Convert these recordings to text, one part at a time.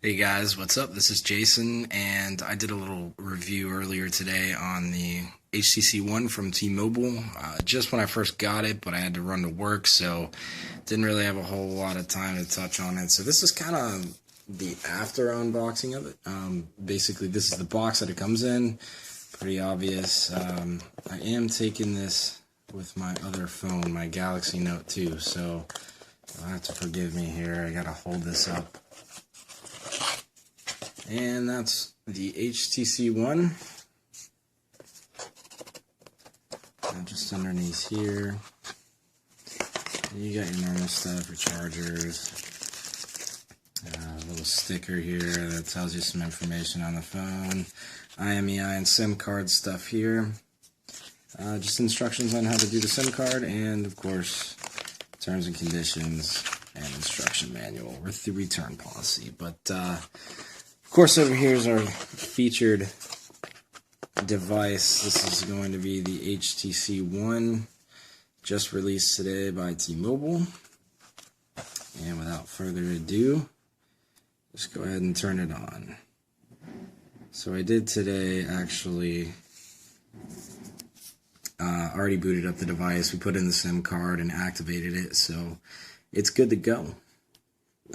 Hey guys, what's up? This is Jason, and I did a little review earlier today on the HTC One from T-Mobile, just when I first got it, but I had to run to work, so didn't really have a whole lot of time to touch on it. So this is kind of the after unboxing of it. Basically, this is the box that it comes in. Pretty obvious. I am taking this with my other phone, my Galaxy Note 2, so you'll have to forgive me here. I gotta hold this up. And that's the HTC One. Just underneath here, you got your normal stuff, your chargers, a little sticker here that tells you some information on the phone, IMEI and SIM card stuff here, just instructions on how to do the SIM card, and of course, terms and conditions and instruction manual with the return policy. But of course, over here is our featured device. This is going to be the HTC One, just released today by T-Mobile. And without further ado, just go ahead and turn it on. So I did today actually already booted up the device. We put in the SIM card and activated it, so it's good to go.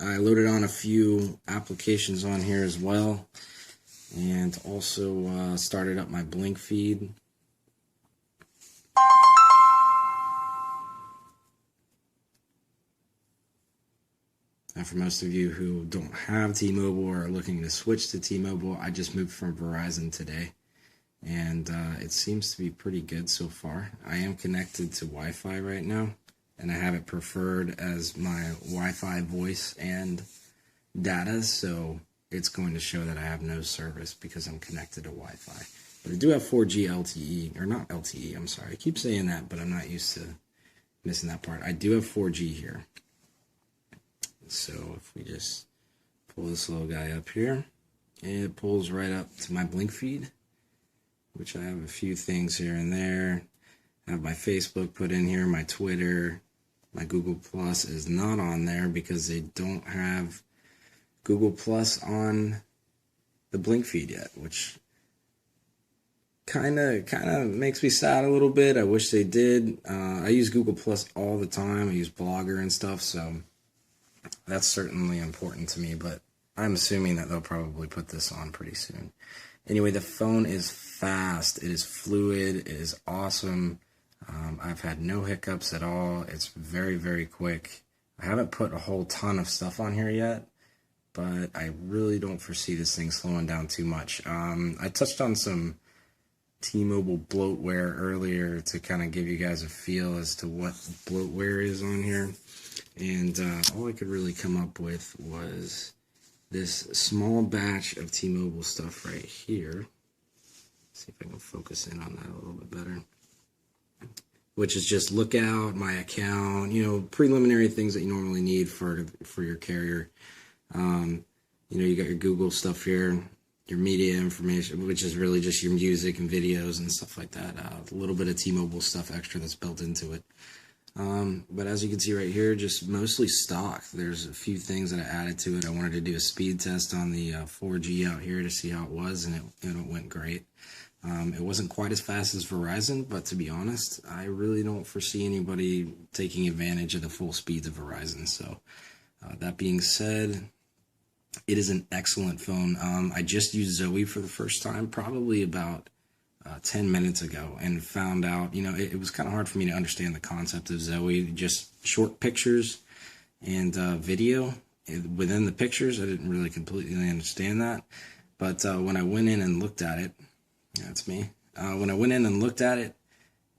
I loaded on a few applications on here as well, and also started up my Blink feed. And for most of you who don't have T-Mobile or are looking to switch to T-Mobile, I just moved from Verizon today, and it seems to be pretty good so far. I am connected to Wi-Fi right now, and I have it preferred as my Wi-Fi voice and data, so it's going to show that I have no service because I'm connected to Wi-Fi. But I do have 4G LTE, or not LTE, I'm sorry. I keep saying that, but I'm not used to missing that part. I do have 4G here. So if we just pull this little guy up here, it pulls right up to my Blink feed, which I have a few things here and there. I have my Facebook put in here, my Twitter. My Google Plus is not on there because they don't have Google Plus on the Blink feed yet, which kind of makes me sad a little bit. I wish they did. I use Google Plus all the time. I use Blogger and stuff, so that's certainly important to me, but I'm assuming that they'll probably put this on pretty soon. Anyway, the phone is fast. It is fluid. It is awesome. I've had no hiccups at all. It's very, very quick. I haven't put a whole ton of stuff on here yet, but I really don't foresee this thing slowing down too much. I touched on some T-Mobile bloatware earlier to kind of give you guys a feel as to what bloatware is on here, and all I could really come up with was this small batch of T-Mobile stuff right here. Let's see if I can focus in on that a little bit better. Which is just Lookout, my account, preliminary things that you normally need for your carrier. You got your Google stuff here, your media information, which is really just your music and videos and stuff like that. A little bit of T-Mobile stuff extra that's built into it. But as you can see right here, just mostly stock. There's a few things that I added to it. I wanted to do a speed test on the 4G out here to see how it was, and it went great. It wasn't quite as fast as Verizon, but to be honest, I really don't foresee anybody taking advantage of the full speeds of Verizon. So that being said, it is an excellent phone. I just used Zoe for the first time, probably about 10 minutes ago, and found out, it was kind of hard for me to understand the concept of Zoe. Just short pictures and video. Within the pictures, I didn't really completely understand that. But when I went in and looked at it, that's me. When I went in and looked at it,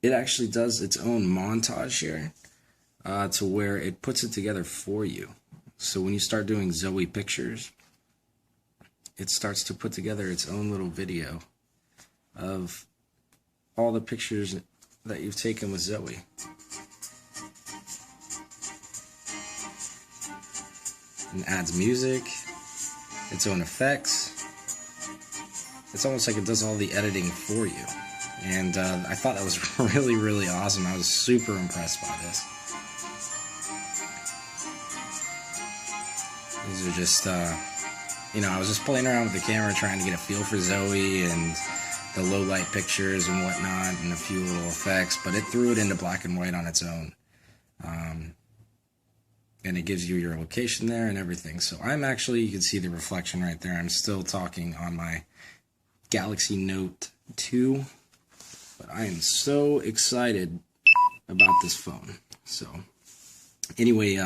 it actually does its own montage here to where it puts it together for you. So when you start doing Zoe pictures, it starts to put together its own little video of all the pictures that you've taken with Zoe. And adds music, its own effects. It's almost like it does all the editing for you. And I thought that was really, really awesome. I was super impressed by this. These are just I was just playing around with the camera trying to get a feel for Zoe and the low light pictures and whatnot and a few little effects, but it threw it into black and white on its own. And it gives you your location there and everything. So I'm actually, you can see the reflection right there. I'm still talking on my Galaxy Note 2, but I am so excited about this phone. So anyway,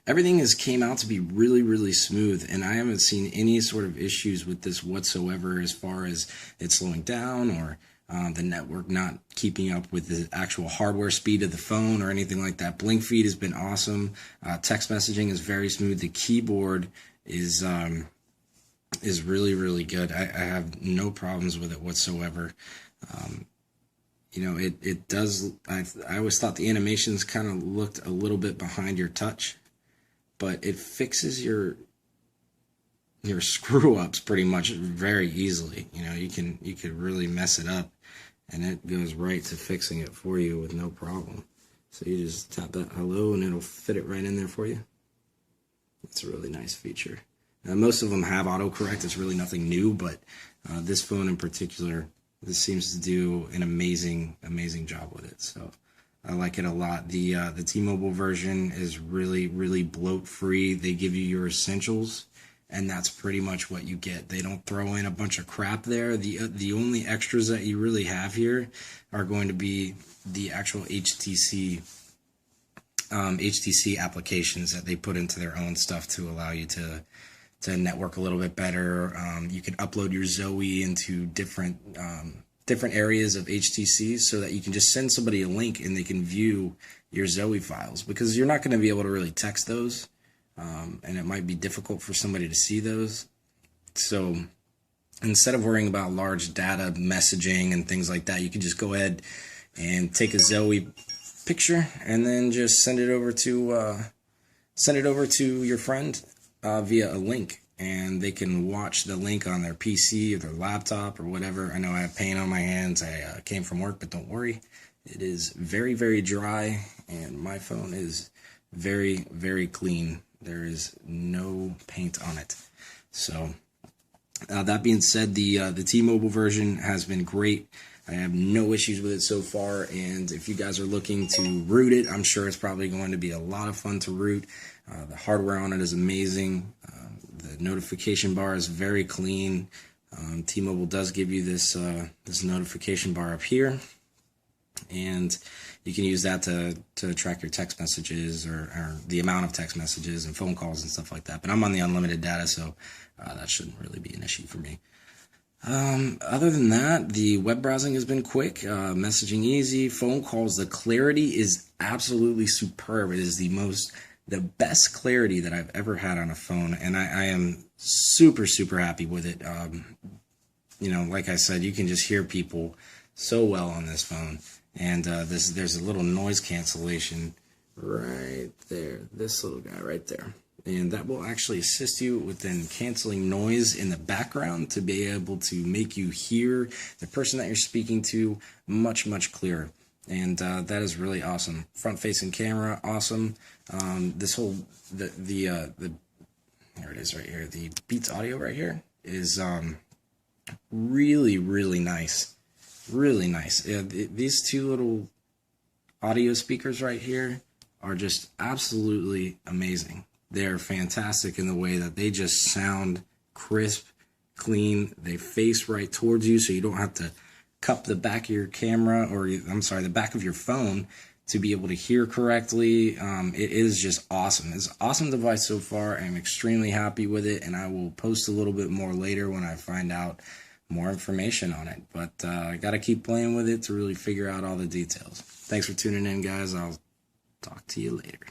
everything has came out to be really, really smooth, and I haven't seen any sort of issues with this whatsoever as far as it slowing down or the network not keeping up with the actual hardware speed of the phone or anything like that. Blink feed has been awesome. Text messaging is very smooth. The keyboard is really, really good. I have no problems with it whatsoever. It does. I always thought the animations kind of looked a little bit behind your touch, but it fixes your screw ups pretty much very easily. You could really mess it up, and it goes right to fixing it for you with no problem. So you just tap that hello, and it'll fit it right in there for you. That's a really nice feature. Most of them have autocorrect. It's really nothing new, but this phone in particular, this seems to do an amazing job with it. So I like it a lot. The T-Mobile version is really, really bloat free. They give you your essentials, and that's pretty much what you get. They don't throw in a bunch of crap there. The only extras that you really have here are going to be the actual HTC applications that they put into their own stuff to allow you to network a little bit better. You can upload your Zoe into different areas of HTC so that you can just send somebody a link and they can view your Zoe files, because you're not going to be able to really text those, and it might be difficult for somebody to see those. So instead of worrying about large data messaging and things like that, you can just go ahead and take a Zoe picture and then just send it over to your friend via a link, and they can watch the link on their PC or their laptop or whatever. I know I have paint on my hands. I came from work, but don't worry. It is very, very dry, and my phone is very, very clean. There is no paint on it. So that being said, the T-Mobile version has been great. I have no issues with it so far, and if you guys are looking to root it, I'm sure it's probably going to be a lot of fun to root. The hardware on it is amazing. The notification bar is very clean. T-Mobile does give you this notification bar up here, and you can use that to track your text messages or the amount of text messages and phone calls and stuff like that. But I'm on the unlimited data, so that shouldn't really be an issue for me. Other than that, the web browsing has been quick, messaging easy, phone calls, the clarity is absolutely superb. It is the best clarity that I've ever had on a phone, and I am super, super happy with it. Like I said, you can just hear people so well on this phone, and there's a little noise cancellation right there, this little guy right there. And that will actually assist you with then canceling noise in the background to be able to make you hear the person that you're speaking to much, much clearer. And that is really awesome. Front-facing camera, awesome. This whole here it is right here. The Beats audio right here is really, really nice. Really nice. These two little audio speakers right here are just absolutely amazing. They're fantastic in the way that they just sound crisp, clean. They face right towards you, so you don't have to cup the back of your camera, or the back of your phone to be able to hear correctly. It is just awesome. It's an awesome device so far. I'm extremely happy with it, and I will post a little bit more later when I find out more information on it. But I got to keep playing with it to really figure out all the details. Thanks for tuning in, guys. I'll talk to you later.